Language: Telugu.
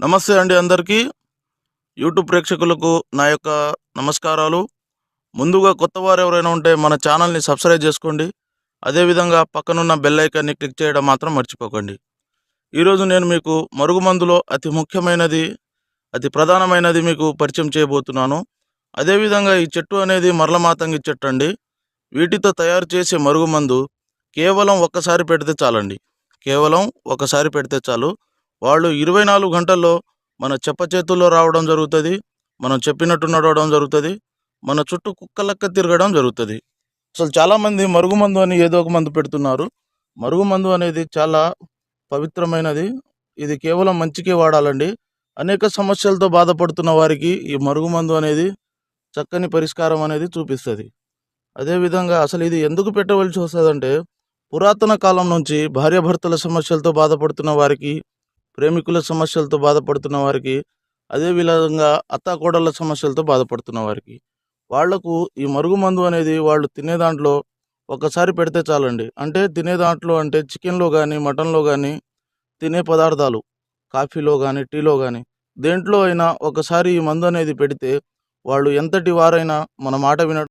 నమస్తే అండి అందరికీ. యూట్యూబ్ ప్రేక్షకులకు నా యొక్క నమస్కారాలు. ముందుగా కొత్తవారు ఎవరైనా ఉంటే మన ఛానల్ని సబ్స్క్రైబ్ చేసుకోండి. అదేవిధంగా పక్కనున్న బెల్ ఐకాన్ని క్లిక్ చేయడం మాత్రం మర్చిపోకండి. ఈరోజు నేను మీకు మరుగుమందులో అతి ముఖ్యమైనది, అతి ప్రధానమైనది మీకు పరిచయం చేయబోతున్నాను. అదేవిధంగా ఈ చెట్టు అనేది మరలమాతంగి చెట్టు అండి. వీటితో తయారు చేసే మరుగుమందు కేవలం ఒక్కసారి పెడితే చాలండి. కేవలం ఒకసారి పెడితే చాలు. వాళ్ళు 24 గంటల్లో మన చేతుల్లో రావడం జరుగుతుంది. మనం చెప్పినట్టు నడవడం జరుగుతుంది. మన చుట్టూ కుక్కలెక్క తిరగడం జరుగుతుంది. అసలు చాలామంది మరుగుమందు అని ఏదో ఒక మందు పెడుతున్నారు. మరుగుమందు అనేది చాలా పవిత్రమైనది. ఇది కేవలం మంచికే వాడాలండి. అనేక సమస్యలతో బాధపడుతున్న వారికి ఈ మరుగుమందు అనేది చక్కని పరిష్కారం అనేది చూపిస్తుంది. అదేవిధంగా అసలు ఇది ఎందుకు పెట్టవలసి వస్తుందంటే, పురాతన కాలం నుంచి భార్యాభర్తల సమస్యలతో బాధపడుతున్న వారికి, ప్రేమికుల సమస్యలతో బాధపడుతున్న వారికి, అదేవిధంగా అత్తాకోడళ్ళ సమస్యలతో బాధపడుతున్న వారికి, వాళ్లకు ఈ మరుగుమందు అనేది వాళ్ళు తినే దాంట్లో ఒకసారి పెడితే చాలండి. అంటే తినే దాంట్లో అంటే చికెన్లో కానీ, మటన్లో కానీ, తినే పదార్థాలు కాఫీలో కానీ, టీలో కానీ, దేంట్లో అయినా ఒకసారి ఈ మందు అనేది పెడితే వాళ్ళు ఎంతటి వారైనా మన మాట